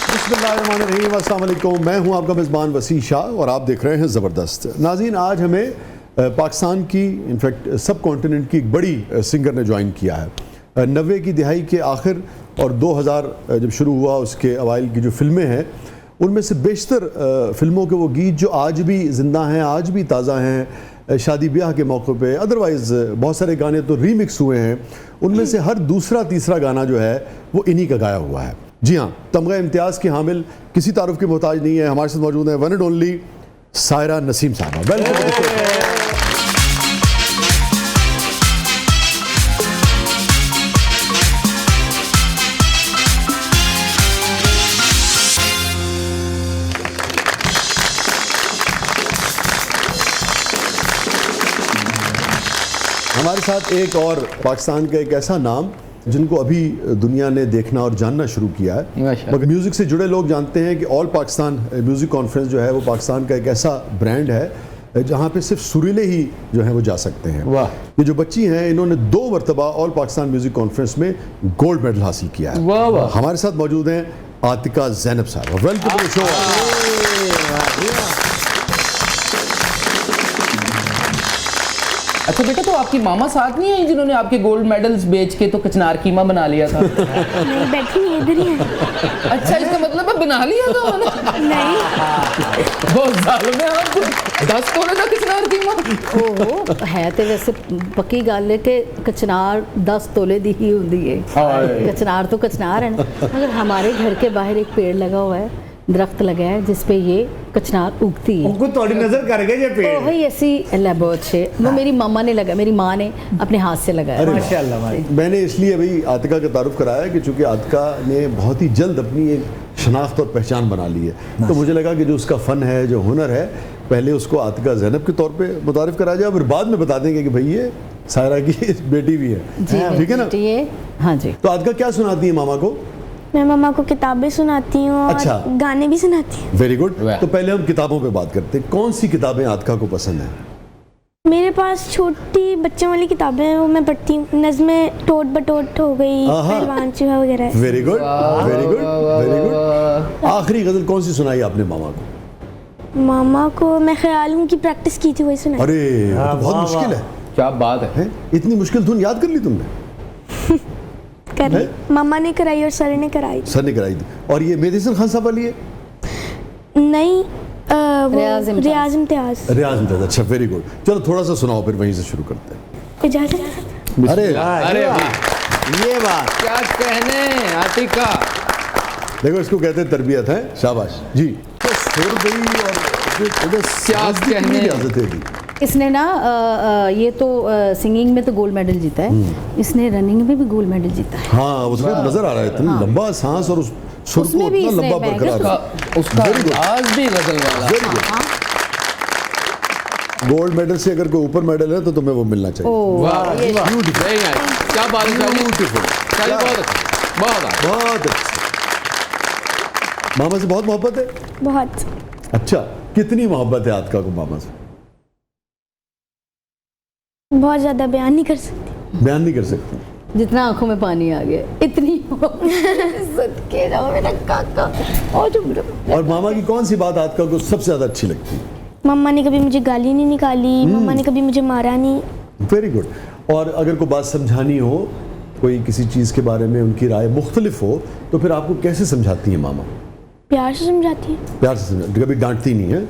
बिस्मिल्लाहिर्रहमानिर्रहीम, अस्सलाम वालेकुम। मैं हूं आपका मेज़बान वसी शाह और आप देख रहे हैं ज़बरदस्त। नाज़रीन, आज हमें पाकिस्तान की इनफैक्ट सब कॉन्टिनेंट की एक बड़ी सिंगर ने ज्वाइन किया है। 90 की दिहाई के आखिर और 2000 जब शुरू हुआ उसके अवाइल की जो फिल्में हैं उनमें से बेशतर फिल्मों के वो गीत जो आज भी ज़िंदा हैं, आज भी ताज़ा हैं, शादी ब्याह के मौक़े पे, अदरवाइज़ बहुत सारे गाने तो रीमिक्स हुए हैं, उनमें से हर दूसरा तीसरा गाना जो है वो इन्हीं का गाया हुआ है। जी हाँ, तमगा इम्तियाज़ की हामिल किसी तारुफ की मोहताज नहीं है। हमारे साथ मौजूद है one and only Saira Naseem साहबा। वेलकम। हमारे साथ एक और पाकिस्तान का एक ऐसा नाम जिनको अभी दुनिया ने देखना और जानना शुरू किया है, मगर म्यूज़िक से जुड़े लोग जानते हैं कि ऑल पाकिस्तान म्यूज़िक कॉन्फ्रेंस जो है वो पाकिस्तान का एक ऐसा ब्रांड है जहाँ पे सिर्फ सुरीले ही जो है वो जा सकते हैं। वाह। ये जो बच्ची हैं इन्होंने 2 मरतबा ऑल पाकिस्तान म्यूज़िक कॉन्फ्रेंस में गोल्ड मेडल हासिल किया है। वाह वाह। हमारे साथ मौजूद हैं आतिका ज़ैनब साहब। Welcome to the show. अच्छा बेटा, तो आपकी मामा साथ नहीं आई जिन्होंने आपके गोल्ड मेडल्स बेच के तो कचनार कीमा बना लिया था? नहीं, बैठी नहीं, इधर ही है। अच्छा, इसका मतलब है बना लिया था उन्होंने? नहीं, बहुत जालिम है आप। 10 तोले का कचनार कीमा। ओहो, है तो वैसे पक्की गल है कि कचनार 10 तोले दी ही होती है। कचनार तो कचनार है ना। मगर हमारे घर के बाहर एक पेड़ लगा हुआ है, दरख्त लगा है जिसपे ये कचनार उगती है। उनको थोड़ी नजर कर गए ये पेड़। वही ऐसी लैबोट है, वो मेरी मामा ने लगा, मेरी माँ ने अपने हाथ से लगाया। माशाल्लाह भाई। मैंने इसलिए अभी आतिका का तारुफ कराया कि चूंकि आतिका ने बहुत ही जल्द अपनी एक शनाख्त और पहचान बना ली है, तो मुझे लगा कि जो उसका फ़न है, जो हुनर है, पहले उसको आतिका ज़ैनब के तौर पे मुतारिफ कराया जाए, फिर बाद में बता देंगे कि भाई ये सायरा की बेटी भी है। ठीक है ना? हाँ जी। तो आतिका क्या सुनाती है मामा को? मैं मम्मा को किताबें सुनाती हूँ और अच्छा। गाने भी सुनाती हूँ। Very good. तो पहले हम किताबों पे बात करते हैं। कौन सी किताबें आतिका को पसंद हैं? मेरे पास छोटी बच्चों वाली किताबें हैं, वो मैं पढ़ती हूँ। नज़्में टोट बटोट हो गई, पहलवान चूहा वगैरह। Very good, very good, very good. आखिरी गजल कौन सी सुनाई आपने मामा को? मामा को मैं ख्याल हूँ की प्रैक्टिस की थी, वही सुनाई। अरे तो बहुत मुश्किल है। क्या बात है? इतनी मुश्किल धुन याद कर ली तुमने? कर ली। मामा ने कराई और सर ने कराई। सर ने कराई थी। और ये मेहदी खान साहब वाली है? नहीं, रियाज इम्तियाज। रियाज इम्तियाज। अच्छा, वेरी गुड। चलो थोड़ा सा सुनाओ, फिर वहीं से शुरू करते हैं। इजाज़त। अरे अरे ये बात क्या कहने आतिका। देखो, इसको कहते हैं तरबियत है। शाबाश जी। तो सुर गई और क्या कहने। इजाजत है। इसने ना ये तो सिंगिंग में तो गोल्ड मेडल जीता है, इसने रनिंग में भी गोल्ड मेडल जीता है। हाँ, उसमें नजर आ रहा है इतना लंबा सांस और उस सुर को इतना लंबा बरकरार। उसका आवाज भी गजल वाला। गोल्ड मेडल से अगर कोई ऊपर मेडल है तो तुम्हें वो मिलना चाहिए। वाह, वेरी नाइस। क्या बात है, ब्यूटीफुल। बहुत अच्छा। मामा से बहुत मोहब्बत है? बहुत। अच्छा, कितनी मोहब्बत है आतिका को मामा से? बहुत ज़्यादा बयान नहीं कर सकती। बयान नहीं कर सकती। जितना आंखों में पानी आ गया, इतनी सदके जाओ मेरा काका। और मामा की कौन सी बात आतिका को सबसे ज्यादा अच्छी लगती है? मम्मा ने कभी मुझे गाली नहीं निकाली, मम्मा ने कभी मुझे मारा नहीं। Very good. और अगर कोई बात समझानी हो, कोई किसी चीज़ के बारे में उनकी राय मुख्तलिफ हो, तो फिर आपको कैसे समझाती है मामा? प्यार से समझाती है। प्यार से समझाती, कभी डांटती नहीं है।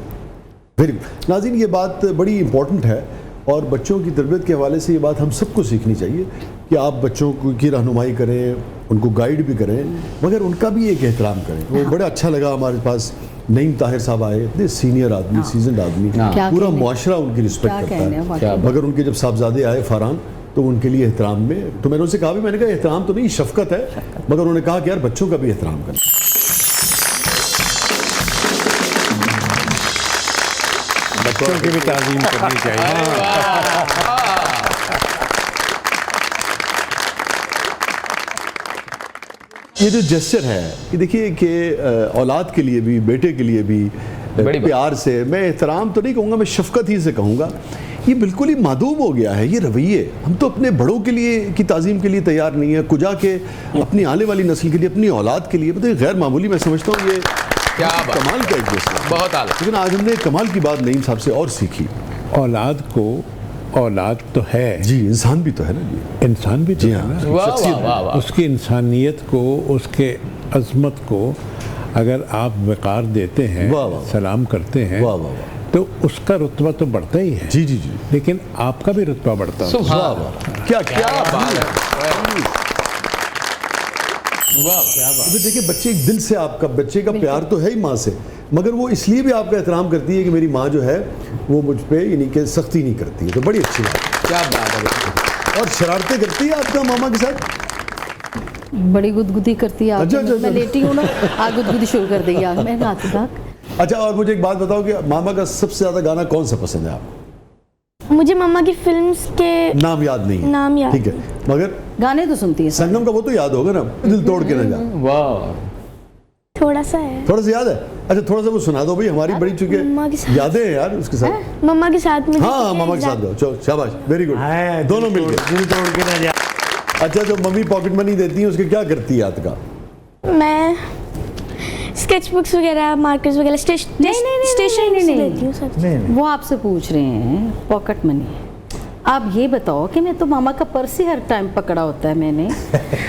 Very good. नाज़रीन, ये बात बड़ी इंपॉर्टेंट है और बच्चों की तरबियत के हवाले से ये बात हम सबको सीखनी चाहिए कि आप बच्चों की रहनुमाई करें, उनको गाइड भी करें, मगर उनका भी एक एहतराम करें। वो बड़ा अच्छा लगा, हमारे पास नईम ताहिर साहब आए, इतने सीनियर आदमी, सीजनड आदमी, पूरा मुआशरा उनकी रिस्पेक्ट करता है। मगर उनके जब साहबजादे आए फरहान, तो उनके लिए एहतराम में, तो मैंने उनसे कहा भी, मैंने कहा एहतराम तो नहीं, शफकत है, मगर उन्होंने कहा कि यार बच्चों का भी एहतराम करें। बच्चों की भी ताज़ीम करनी चाहिए। ये जो जेस्चर है, कि देखिए कि औलाद के लिए भी, बेटे के लिए भी प्यार से, मैं एहतराम तो नहीं कहूँगा, मैं शफकत ही से कहूँगा ये बिल्कुल ही मादूम हो गया है ये रवैये। हम तो अपने बड़ों के लिए की ताज़ीम के लिए तैयार नहीं है, कुजा के अपनी आने वाली नस्ल के लिए, अपनी औलाद के लिए। मतलब गैर मामूली मैं समझता हूँ ये क्या बात, कमाल का एक जज्बा। बहुत आला। लेकिन आज हमने कमाल की बात नईम साहब से और सीखी। औलाद को औलाद तो है जी, इंसान भी तो है ना जी। इंसान भी तो जी है हाँ, ना। वाह वाह वाह वाह। उसकी इंसानियत को, उसके अजमत को अगर आप वक़ार देते हैं, वाह, वाह, वाह। सलाम करते हैं, वाह, वाह, वाह। तो उसका रुतबा तो बढ़ता ही है। जी जी जी, लेकिन आपका भी रुतबा बढ़ता है। सुभान वाह अल्लाह। वाह, क्या क्या बात है। वाह, अभी देखिए, बच्चे एक दिल से आपका, बच्चे का प्यार तो है ही माँ से, मगर वो इसलिए भी आपका एहतराम करती है कि मेरी माँ जो है वो मुझ पे यानी कि सख्ती नहीं करती है। तो बड़ी अच्छी बात है। क्या बात है। और शरारतें करती है आपका मामा के साथ? बड़ी गुदगुदी करती है। अच्छा, अच्छा, मैं अच्छा। लेटी हूँ ना, आग गुदगुदी शुरू कर देगी आग में हाथ तक। अच्छा, और मुझे एक बात बताओ कि मामा का सबसे ज़्यादा गाना कौन सा पसंद है आपको? मुझे मम्मा की फिल्म्स के नाम याद नहीं है। नाम याद ठीक है, मगर गाने तो सुनती है। संगम का वो तो याद होगा ना, दिल तोड़ के न जा। वाह, थोड़ा सा है। थोड़ा सा याद है? अच्छा, थोड़ा सा वो सुना दो भाई, हमारी बड़ी चुके मम्मा के साथ। यादें हैं यार उसके साथ। मम्मा के साथ में हाँ, मामा के साथ गाओ, चलो शाबाश, वेरी गुड, दोनों मिल गए। दिल तोड़ के ना जा। अच्छा, जो मम्मी पॉकेट मनी देती है उसके क्या करती है याद का? मैं स्केच बुक्स वगैरह, मार्कर्स वगैरह, स्टेशनरी नहीं। देती हूँ सब। वो आपसे पूछ रहे हैं पॉकेट मनी। आप ये बताओ कि मैं तो मामा का पर्स ही हर टाइम पकड़ा होता है मैंने,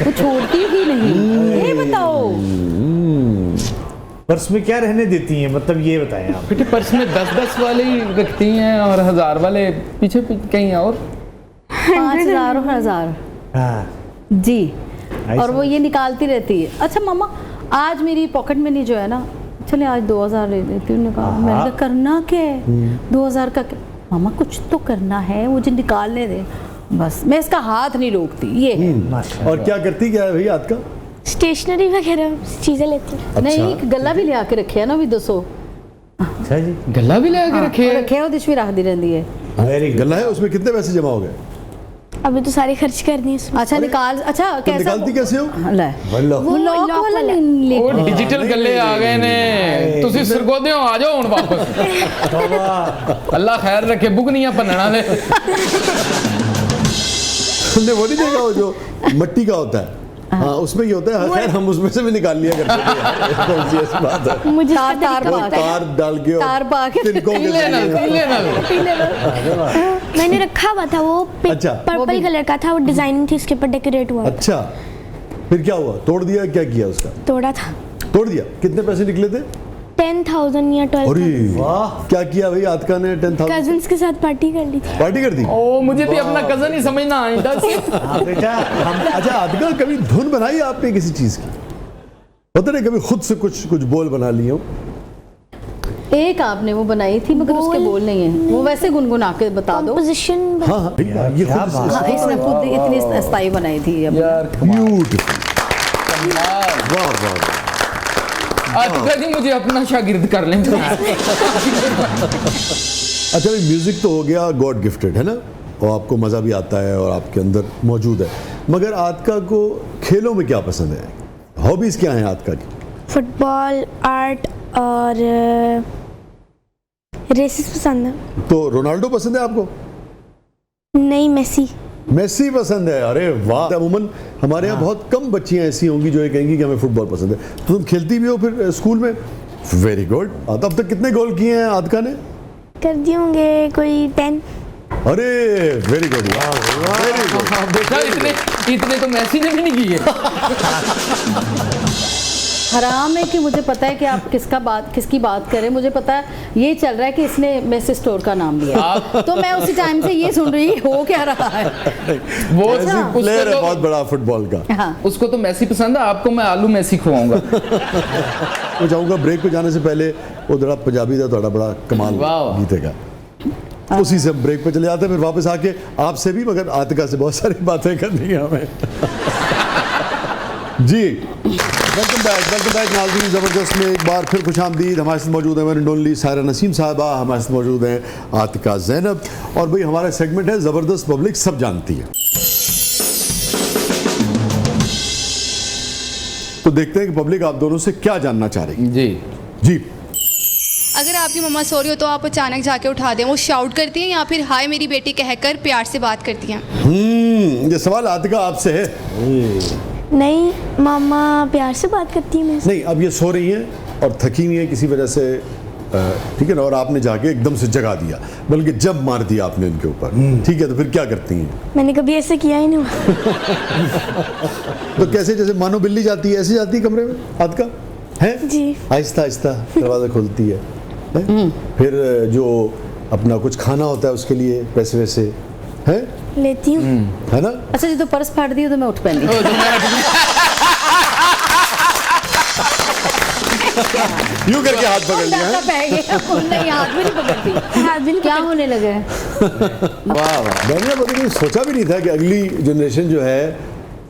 तो छोड़ती ही नहीं। ये बताओ। पर्स में क्या रहने देती हैं, मतलब ये बताएं आप। बेटे पर्स में 10-10 वाले ही रखती हैं और 1000 वाले पीछे कहीं और। 5000 और 1000 हाँ, जी, ऐसा। और वो ये निकालती रहती है। अच्छा मामा, आज मेरी पॉकेट मनी जो है ना, चले आज 2000 ले लेती हूँ। कहा मैंने कहा करना क्या है 2000 का? क्या मामा, कुछ तो करना है, मुझे निकालने दे बस। मैं इसका हाथ नहीं रोकती ये है। और क्या करती क्या है भाई याद का? स्टेशनरी वगैरह चीज़ें लेती हूँ। नहीं, गला भी ले आके रखे है ना, भी 200 अच्छा जी, गला भी लगा के रखे रखे है, दिश भी रख दी रहती है। Very good. गला है, उसमें कितने पैसे जमा हो गए? अभी तो सारे खर्च कर दिए इसमें। अच्छा निकाल, अच्छा तो कैसा निकालती कैसे हो? ले वल्लाह। वो लॉक वाला ले वो डिजिटल गले आ गए ने। तुसी सरगोदे हो, आ जाओ हुण वापस। अल्लाह खैर रखे, बुक नहीं पन्नना ले। तुमने वो नहीं देखा वो जो मिट्टी का होता है? हाँ, उसमें ये होता है। खैर, हम उसमें से भी निकाल लिया करते थे। कौन सी ऐसी बात है? मुझे तार इसका तार तरीका वो पा पता है। तार डाल के और तार पा के तिनकों के पीले नल, जरिए। पीले नल। मैंने रखा हुआ था, वो अच्छा। पर्पल कलर का था, वो डिजाइनिंग थी उसके ऊपर, डेकोरेट हुआ। अच्छा, फिर क्या हुआ? तोड़ दिया? क्या किया उसका? तोड़ा था। तोड़ दिया? कितने पैसे निकले थे? 10,000 या 12,000। अरे वाह, क्या किया भाई आतका ने? 10,000 कजिन्स के साथ पार्टी कर ली थी। पार्टी कर दी? ओ, मुझे भी अपना कजन ही समझना आइंदा से। हाँ बेटा, हम अच्छा, आतका कभी धुन बनाई आपने किसी चीज की? पता नहीं, कभी खुद से कुछ बोल बना लिए हो? एक आपने वो बनाई थी, मगर उसके बोल नहीं है। वो वैसे गुनगुना के बता दो। कंपोजिशन हाँ हाँ, ये क्या खुद बात हाँ, इसने खुद इतनी स्थाई बनाई थी अब। यार ब्यूटीफुल, कमाल। वाह वाह वाह। आतिका जी मुझे अपना शागिर्द कर लें। अच्छा भाई, म्यूजिक तो हो गया गॉड गिफ्टेड है ना, और आपको मज़ा भी आता है और आपके अंदर मौजूद है, मगर आतका को खेलों में क्या पसंद है? हॉबीज क्या हैं आतका की? फुटबॉल, आर्ट और रेसेस पसंद है। तो रोनाल्डो पसंद है आपको? नहीं, मेसी। मेसी पसंद है? अरे वाह। अमूमन हमारे यहाँ बहुत कम बच्चियाँ ऐसी होंगी जो ये कहेंगी कि हमें फुटबॉल पसंद है। तो तुम खेलती भी हो फिर स्कूल में? Very good. अब तक कितने गोल किए हैं आतका ने? कर दिए होंगे कोई 10। अरे वेरी गुड, वेरी गुड। बेटा इतने तो मैसी ने भी नहीं किए। हराम है कि मुझे पता है कि आप किसकी बात करें। मुझे पता है ये चल रहा है कि इसने मेसी स्टोर का नाम लिया, तो मैं उसी टाइम से ये सुन रही हो क्या रहा है। वो प्लेयर है बहुत बड़ा फुटबॉल का। हाँ, उसको तो मैसी पसंद है, आपको मैं आलू मैसी खुआऊंगा। मैं चाहूँगा ब्रेक पे जाने से पहले वो थोड़ा पंजाबी था, थोड़ा बड़ा कमाल वाह। गीतेगा। उसी से हम ब्रेक पे चले जाते हैं, फिर वापस आके आपसे भी मगर आतिका से बहुत सारी बातें करनी है हमें। जी, वेलकम बैक नाज़रीन। ज़बरदस्त में एक बार फिर खुशामदीद। हमारे साथ मौजूद है one and only Saira Naseem साहबा, हमारे साथ मौजूद हैं आतिका ज़ैनब, और भाई हमारा सेगमेंट है ज़बरदस्त पब्लिक सब जानती है। तो देखते हैं कि पब्लिक आप दोनों से क्या जानना चाह रही है। जी जी। अगर आपकी मम्मा सो रही हो तो आप अचानक जाके उठा दें, वो शाउट करती हैं या फिर हाय मेरी बेटी कहकर प्यार से बात करती हैं? ये सवाल आतिका आपसे है। नहीं, मामा प्यार से बात करती है मेरे से। नहीं, अब ये सो रही हैं और थकी नहीं है किसी वजह से, ठीक है ना, और आपने जाके एकदम से जगा दिया, बल्कि जब मार दिया आपने इनके ऊपर, ठीक है, तो फिर क्या करती हैं? मैंने कभी ऐसे किया ही नहीं। तो कैसे, जैसे मानो बिल्ली जाती है ऐसे जाती है कमरे में आतिका है जी। आहिस्ता आहिस्ता दरवाजा खोलती है, फिर जो अपना कुछ खाना होता है उसके लिए पैसे वैसे है लेती हूँ, है ना? अच्छा जी, तो पर्स फाड़ दिया तो मैं उठ पैनी। यूं करके हाथ पकड़ लिया है। नहीं, हाथ भी नहीं पकड़ती। हाथ भी नहीं क्या होने लगा है? वाह वाह, मैंने कभी सोचा भी नहीं था कि अगली जनरेशन जो है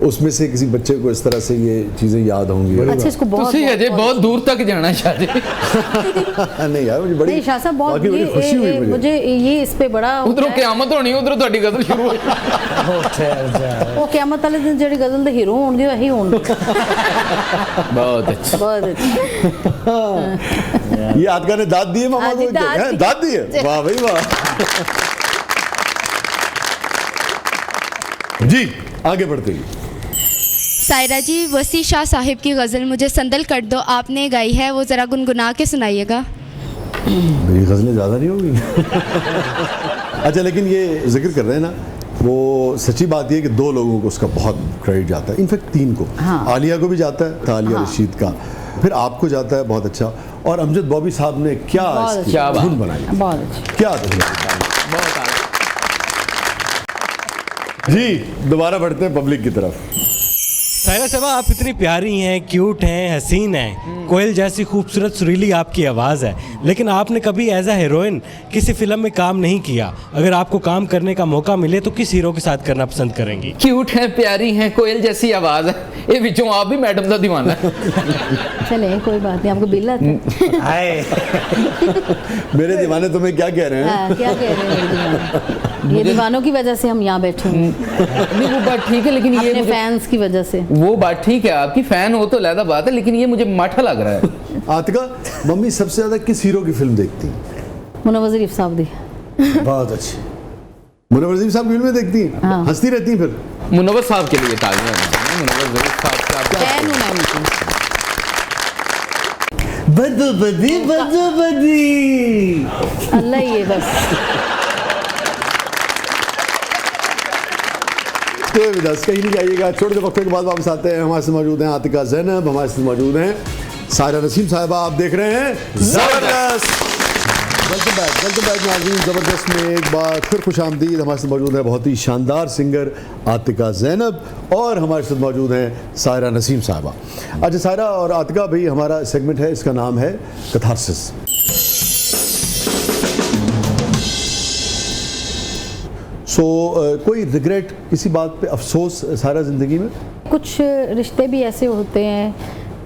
उसमें से किसी बच्चे को इस तरह से ये चीजें याद होंगी। अच्छा, इसको बहुत तुसी अजय बहुत दूर तक जाना शादी। नहीं यार, मुझे बड़ी नहीं शाह साहब, बहुत बड़ी खुशी हुई मुझे ये इस पे बड़ा उधरों क़यामत होनी, उधरों ਤੁਹਾਡੀ गजल शुरू होई। वो क़यामत वाले दिन जेडी गजल दे हीरो होंगे वही होंगे। बहुत अच्छा, बहुत अच्छा। ये आतिका ने दाद दी है मामा को, दाद दी है, वाह भाई वाह। जी आगे बढ़ते हैं। सायरा जी, वसी शाह साहिब की गज़ल मुझे संदल कर दो आपने गाई है, वो ज़रा गुनगुना के सुनाइएगा। मेरी गज़लें ज़्यादा नहीं होगी। अच्छा, लेकिन ये जिक्र कर रहे हैं ना, वो सच्ची बात ये है कि 2 लोगों को उसका बहुत क्रेडिट जाता है, इनफैक्ट 3 को। हाँ। आलिया को भी जाता है, आलिया रशीद का, फिर आपको जाता है, बहुत अच्छा। और अमजद बॉबी साहब ने क्या इसकी क्या धुन बनाई, बहुत अच्छा। क्या धुन बनाई। जी दोबारा बढ़ते हैं पब्लिक की तरफ। सायरा साहबा, आप इतनी प्यारी हैं, क्यूट हैं, हसीन हैं, कोयल जैसी खूबसूरत सुरीली आपकी आवाज़ है, लेकिन आपने कभी एज अ हीरोइन किसी फिल्म में काम नहीं किया। अगर आपको काम करने का मौका मिले तो किस हीरो के साथ करना पसंद करेंगी? क्यूट है, प्यारी है, कोयल जैसी आवाज है, ये विचों आप भी मैडम का दीवाना है। चले कोई बात नहीं, आपको बिल आता है। मेरे दीवाने तुम्हें क्या कह रहे हैं? क्या कह रहे हैं मेरे दीवाने? ये दीवानों की वजह से हम यहाँ बैठे हैं। नहीं वो बात ठीक है, लेकिन ये अपने फैंस की वजह से। वो बात ठीक है, आपकी फैन हो तो अलग बात है, लेकिन ये मुझे माठा लग रहा है। आतिका, मम्मी सबसे ज्यादा किस हीरो की फिल्म देखती हैं? मुनव्वर ज़रीफ साहब दी। बहुत अच्छी। मुनव्वर ज़रीफ साहब की फिल्में देखती हैं? हाँ। हंसती रहती हैं फिर? मुनव्वर साहब के लिए तालियां। मुनव्वर ज़रीफ साहब फैन हूं मैं उनकी। बदबदी बदबदी। अल्लाह ये बस। तो विदास कहीं नहीं जाइएगा, छोटे से वक्फे के बाद वापस आते हैं। हमारे साथ मौजूद हैं आतिका ज़ैनब, हमारे साथ मौजूद हैं सायरा नसीम साहिबा। आप देख रहे हैं ज़बरदस्त। वेलकम बैक नाज़रीन, ज़बरदस्त में एक बार फिर खुशामदीद। हमारे साथ मौजूद है बहुत ही शानदार सिंगर आतिका ज़ैनब और हमारे साथ मौजूद हैं सायरा नसीम साहिबा। अच्छा सायरा और आतिका भाई, हमारा सेगमेंट है, इसका नाम है कैथारसिस। कोई रिग्रेट, किसी बात पे अफसोस सारा ज़िंदगी में? कुछ रिश्ते भी ऐसे होते हैं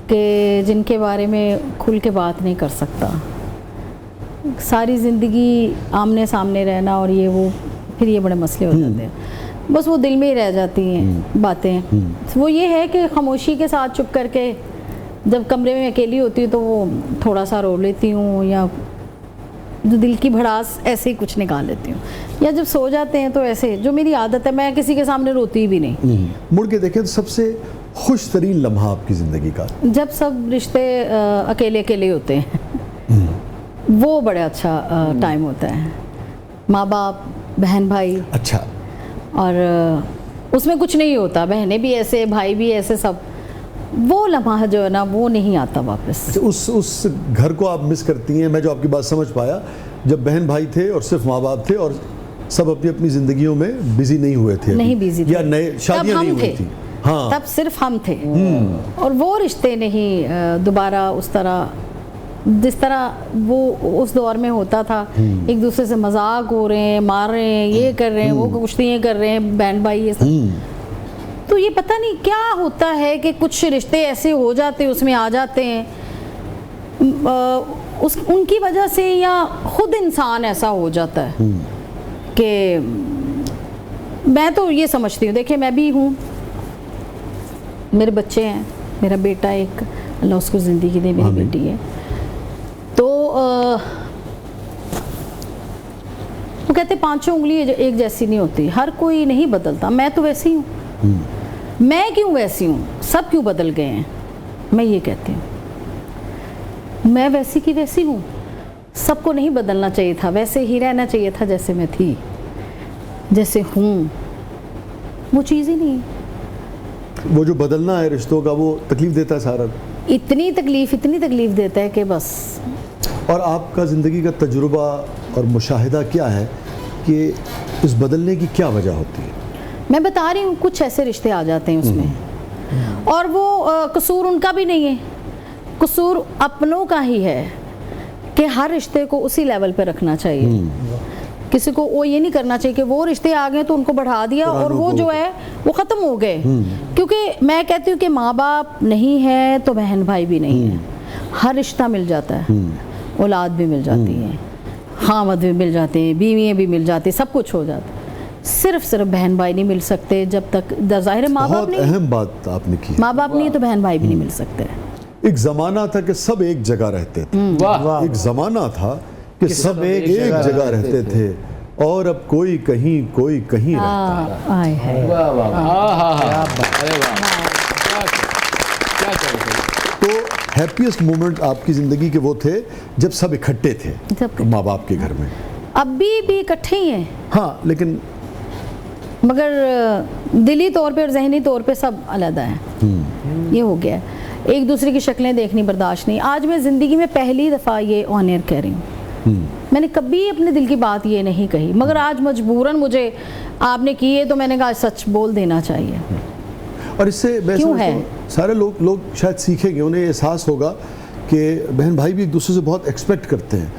कि जिनके बारे में खुल के बात नहीं कर सकता। सारी ज़िंदगी आमने सामने रहना और ये वो, फिर ये बड़े मसले हो जाते हैं। बस वो दिल में ही रह जाती हैं बातें। वो ये है कि खामोशी के साथ चुप करके जब कमरे में अकेली होती हूँ तो वो थोड़ा सा रो लेती हूँ, या जो दिल की भड़ास ऐसे ही कुछ निकाल लेती हूँ, या जब सो जाते हैं तो ऐसे, जो मेरी आदत है, मैं किसी के सामने रोती भी नहीं। मुड़ के देखें तो सबसे खुश तरीन लम्हा आपकी ज़िंदगी का? जब सब रिश्ते अकेले अकेले होते हैं, वो बड़ा अच्छा टाइम होता है। माँ बाप, बहन भाई, अच्छा, और उसमें कुछ नहीं होता, बहनें भी ऐसे, भाई भी ऐसे, सब वो लम्हा जो है ना वो नहीं आता वापस। अच्छा, उस घर को आप मिस करती हैं? मैं जो आपकी बात समझ पाया, जब बहन भाई थे और सिर्फ माँ बाप थे और सब अपनी अपनी जिंदगियों में बिजी नहीं हुए थे, नहीं बिजी थे, या नए शादियां नहीं हुई थी। हाँ, तब सिर्फ हम थे। और वो रिश्ते नहीं दोबारा उस तरह, जिस तरह वो उस दौर में होता था। एक दूसरे से मजाक हो रहे हैं, मार रहे हैं, ये कर रहे हैं, वो कुश्तियाँ कर रहे हैं, बहन भाई ये सब। तो ये पता नहीं क्या होता है कि कुछ रिश्ते ऐसे हो जाते हैं, उसमें आ जाते हैं, उनकी वजह से, या खुद इंसान ऐसा हो जाता है कि मैं तो ये समझती हूँ, देखिए मैं भी हूँ, मेरे बच्चे हैं, मेरा बेटा एक, अल्लाह उसको ज़िंदगी दे, मेरी बेटी है, तो वो कहते पांचों उंगली एक जैसी नहीं होती, हर कोई नहीं बदलता। मैं तो वैसी हूँ, मैं क्यों वैसी हूँ, सब क्यों बदल गए हैं? मैं ये कहती हूँ मैं वैसी की वैसी हूँ, सबको नहीं बदलना चाहिए था, वैसे ही रहना चाहिए था जैसे मैं थी, जैसे हूँ। वो चीज़ ही नहीं है। वो जो बदलना है रिश्तों का, वो तकलीफ देता है सारा, इतनी तकलीफ देता है कि बस। और आपका ज़िंदगी का तजुर्बा और मुशाहिदा क्या है कि इस बदलने की क्या वजह होती है? मैं बता रही हूँ, कुछ ऐसे रिश्ते आ जाते हैं उसमें, और वो कसूर उनका भी नहीं है, कसूर अपनों का ही है कि हर रिश्ते को उसी लेवल पे रखना चाहिए। किसी को वो ये नहीं करना चाहिए कि वो रिश्ते आ गए तो उनको बढ़ा दिया और वो जो है वो ख़त्म हो गए। क्योंकि मैं कहती हूँ कि माँ बाप नहीं है तो बहन भाई भी नहीं है, हर रिश्ता मिल जाता है, औलाद भी मिल जाती है, खामद भी मिल जाते हैं, बीवियाँ भी मिल जाती, सब कुछ हो जाता है। सिर्फ बहन भाई नहीं मिल सकते जब तक ज़ाहिर माँ बाप नहीं। अहम बात आपने की, माँ बाप नहीं है तो बहन भाई भी नहीं मिल सकते। एक ज़माना था कि सब एक जगह रहते थे, एक ज़माना था कि सब एक जगह रहते थे, और अब कोई कहीं रहता है। वाह वाह, अरे वाह, क्या तो हैप्पीएस्ट मोमेंट आपकी ज़िंदगी के वो थे जब सब इकट्ठे थे माँ बाप के घर में। अभी भी इकट्ठे ही हैं, हाँ, लेकिन मगर दिली तौर पे और जहनी तौर पे सब अलग हैं। ये हो गया, एक दूसरे की शक्लें देखनी बर्दाश्त नहीं। आज मैं ज़िंदगी में पहली दफ़ा ये ऑन एयर कह रही हूँ, मैंने कभी अपने दिल की बात ये नहीं कही, मगर आज मजबूरन मुझे आपने की है तो मैंने कहा सच बोल देना चाहिए। और इससे क्यों है? सारे लोग शायद सीखेंगे, उन्हें एहसास होगा कि बहन भाई भी एक दूसरे से बहुत एक्सपेक्ट करते हैं,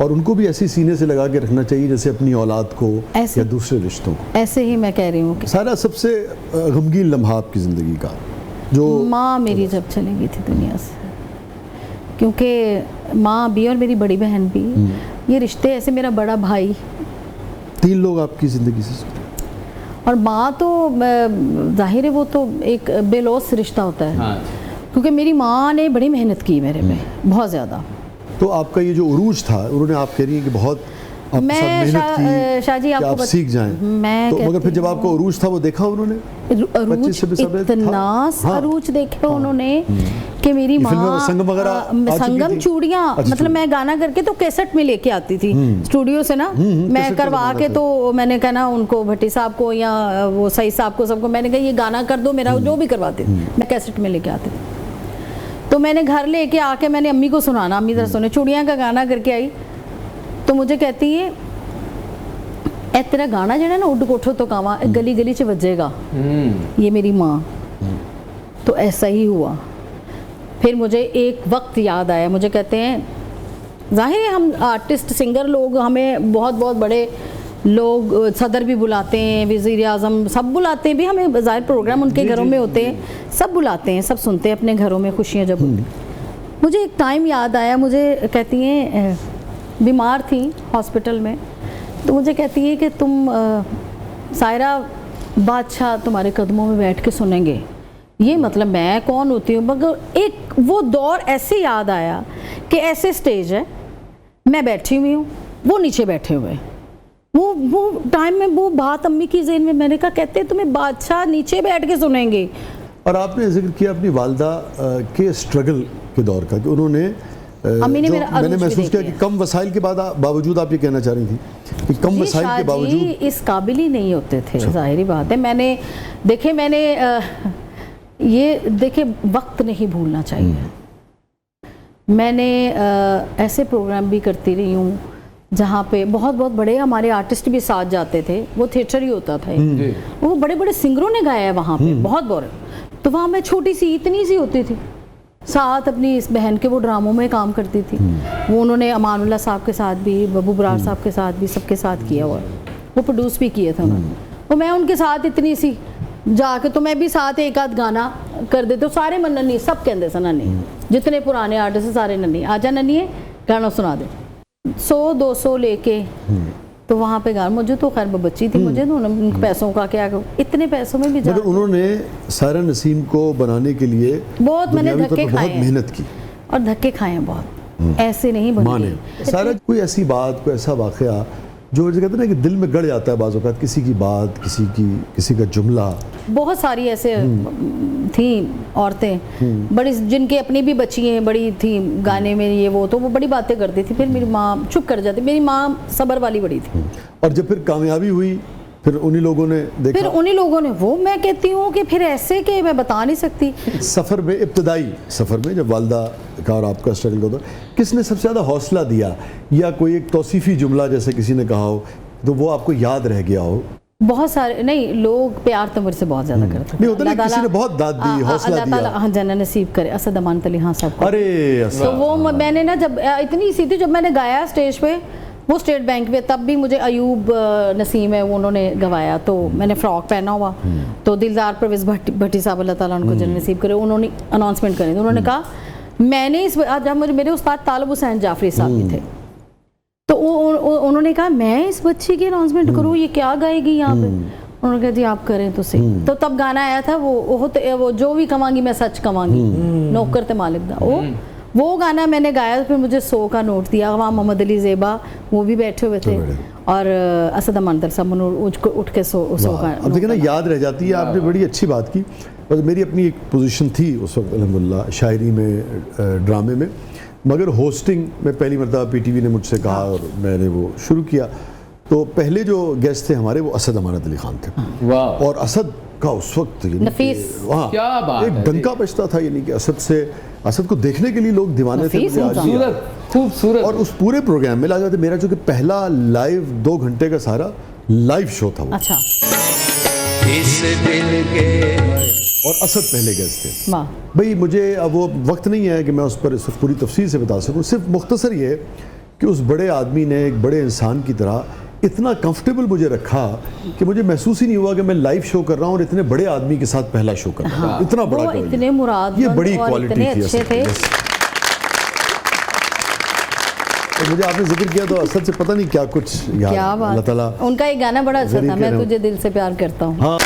और उनको भी ऐसी सीने से लगा के रखना चाहिए जैसे अपनी औलाद को या दूसरे रिश्तों को। ऐसे ही मैं कह रही हूँ। सारा सबसे गमगीन लम्हा आपकी ज़िंदगी का, जो माँ मेरी जब चली गई थी दुनिया से, क्योंकि माँ भी और मेरी बड़ी बहन भी, ये रिश्ते ऐसे, मेरा बड़ा भाई, 3 लोग आपकी ज़िंदगी से, और माँ तो जाहिर है वो तो एक बेलौस रिश्ता होता है। हाँ। क्योंकि मेरी माँ ने बड़ी मेहनत की मेरे पे, बहुत ज़्यादा। तो आपका ये जो उरूज था, उन्होंने, आप कह रही हैं कि बहुत आपके साथ मेहनत की शाह जी कि आप सीख जाएं, मैं तो मगर फिर जब आपका उरूज था वो देखा उन्होंने? अरूज, इतना अरूज देखे उन्होंने कि मेरी माँ संगम चूड़ियाँ, मतलब मैं गाना करके तो कैसेट में लेके आती थी स्टूडियो से ना, मैं करवा के, तो मैंने कहा ना उनको, भट्टी साहब को या वो सईद साहब को, सबको मैंने कहा ये गाना कर दो मेरा, जो भी करवाते मैं कैसेट में लेके आती थी। तो मैंने घर लेके आके मैंने अम्मी को सुनाना, अम्मी जरा सुने, चूड़ियाँ का गाना करके आई, तो मुझे कहती है ए तेरा गाना जो है ना उड कोठो तो कावा गली गली च बजेगा, ये मेरी माँ। तो ऐसा ही हुआ। फिर मुझे एक वक्त याद आया, मुझे कहते हैं, जाहिर है हम आर्टिस्ट सिंगर लोग, हमें बहुत बहुत बड़े लोग, सदर भी बुलाते हैं, वज़ीर आज़म सब बुलाते हैं भी, हमें ज़ाहिर प्रोग्राम उनके घरों में होते हैं, सब बुलाते हैं, सब सुनते हैं अपने घरों में खुशियाँ जब होती। मुझे एक टाइम याद आया, मुझे कहती हैं, बीमार थी हॉस्पिटल में, तो मुझे कहती है कि तुम सायरा, बादशाह तुम्हारे कदमों में बैठ के सुनेंगे। ये मतलब मैं कौन होती हूँ, मगर एक वो दौर ऐसे याद आया कि ऐसे स्टेज है, मैं बैठी हुई हूँ, वो नीचे बैठे हुए, वो टाइम में वो बात अम्मी की ज़हन में, मैंने कहा कहते तुम्हें बादशाह नीचे बैठ के सुनेंगे। और आपने जिक्र किया अपनी वालदा के स्ट्रगल के दौर का, कि उन्होंने अम्मी ने मैंने महसूस किया कि कम वसाइल के बावजूद, आप ये कहना चाह रही थी कि कम वसाइल के बावजूद इस काबिल ही नहीं होते थे। जाहिर बात है, मैंने ये देखे वक्त नहीं भूलना चाहिए। मैंने ऐसे प्रोग्राम भी करती रही हूँ जहाँ पे बहुत बहुत बड़े हमारे आर्टिस्ट भी साथ जाते थे, वो थिएटर ही होता था, वो बड़े बड़े सिंगरों ने गाया है वहाँ पे, बहुत बड़े। तो वहाँ मैं छोटी सी, इतनी सी होती थी, साथ अपनी इस बहन के वो ड्रामों में काम करती थी। वो उन्होंने अमानुल्लाह साहब के साथ भी, बब्बू बरार साहब के साथ भी, सबके साथ किया हुआ, वो प्रोड्यूस भी किए थे उन्होंने। तो मैं उनके साथ इतनी सी जाके, तो मैं भी साथ एक आध गाना कर देते, तो सारे मन नन्ही, सब कहते सन नन्ही, जितने पुराने आर्टिस्ट सारे नन्ही, आजा नन्ही गाना सुना दे, 100-200 लेके। तो वहाँ पे गाना, मुझे तो खैर बच्ची थी, मुझे तो उन पैसों का क्या, इतने पैसों में भी मगर उन्होंने सायरा नसीम को बनाने के लिए बहुत मैंने धक्के खाए, बहुत मेहनत की और धक्के खाए हैं बहुत। ऐसे नहीं माने बनेगी। सारा कोई ऐसी बात, कोई ऐसा वाकया जो कहते हैं ना कि दिल में गड़ जाता है बाज़ औक़ात, किसी की बात, किसी का जुमला। बहुत सारी ऐसे थी औरतें बड़ी, जिनकी अपनी भी बच्ची हैं, बड़ी थी गाने में ये वो, तो वो बड़ी बातें करती थी, फिर मेरी माँ चुप कर जाती। मेरी माँ सब्र वाली बड़ी थी। और जब फिर कामयाबी हुई, फिर उन्हीं लोगों ने देखा, फिर उन्हीं लोगों ने, वो मैं कहती हूँ कि फिर ऐसे कि मैं बता नहीं सकती। सफ़र में, इब्तदाई सफ़र में जब वालदा का और आपका स्ट्रगल होता, किसने सबसे ज़्यादा हौसला दिया, या कोई एक तौसीफ़ी जुमला जैसे किसी ने कहा हो तो वो आपको याद रह गया हो? बहुत सारे नहीं, लोग प्यार तो मुझसे बहुत ज़्यादा करते नहीं होता, नहीं किसी ने बहुत दाद दी, हौसला दिया। हाँ, जन्नत नसीब करे असद अमानत अली खान साहब को। अरे तो वो मैंने ना, जब इतनी सी थी, जब मैंने गाया स्टेज पे वो स्टेट बैंक में, तब भी मुझे अयूब नसीम है वो उन्होंने गवाया, तो मैंने फ्रॉक पहना हुआ, तो दिलदार परवेज़ भट्टी साहब अल्लाह ताला उनको जन्नत नसीब करे, उन्होंने अनाउंसमेंट करी, तो उन्होंने कहा मैंने इस, जब मेरे उस्ताद तालिब हुसैन जाफरी साहब भी थे, तो उन्होंने कहा मैं इस बच्ची की अनाउंसमेंट करूँ, ये क्या गाएगी यहाँ पे? उन्होंने कहा जी आप करें तो सही। तो तब गाना आया था वो जो भी कमांगी मैं सच कमांगी, नौकर ते मालिक दा, वो गाना मैंने गाया। तो फिर मुझे 100 का नोट दिया। वहाँ मोहम्मद अली ज़ेबा वो भी बैठे हुए थे, और असद अमान साहब उठ के 100 का। अब देखिए ना, याद रह जाती है। आपने बड़ी अच्छी बात की। बस मेरी अपनी एक पोजीशन थी उस वक्त अल्हम्दुलिल्लाह, शायरी में, ड्रामे में, मगर होस्टिंग में पहली मरतबा पीटीवी ने मुझसे कहा और मैंने वो शुरू किया। तो पहले जो गेस्ट थे हमारे वो असद अमानत अली खान थे। वाह। और असद का उस वक्त नफीस, क्या बात एक है, डंका बजता था, यानी कि असद को देखने के लिए लोग दीवाने थे। मुझे आज भी याद। खूबसूरत। और उस पूरे प्रोग्राम में लगा था मेरा जो कि पहला लाइव 2 घंटे का सारा लाइव शो था वो। अच्छा, इस दिल के, और असद पहले गेस्ट थे। वाह। भाई मुझे अब वो वक्त नहीं है कि मैं उस पर पूरी तफसील से बता सकूं। सिर्फ मुख्तसर ये कि उस बड़े आदमी ने एक बड़े इंसान की तरह इतना कंफर्टेबल मुझे रखा कि मुझे महसूस ही नहीं हुआ कि मैं लाइव शो कर रहा हूँ और इतने बड़े आदमी के साथ पहला शो कर रहा हूँ। इतना बड़ा, इतने मुरादमंद, ये बड़ी और क्वालिटी इतने थी अच्छे थे। तो मुझे आपने जिक्र किया तो असद से पता नहीं क्या कुछ याद। क्या बात, अल्लाह ताला उनका एक गाना बड़ा अच्छा था, मैं तुझे दिल से प्यार करता हूँ। हाँ।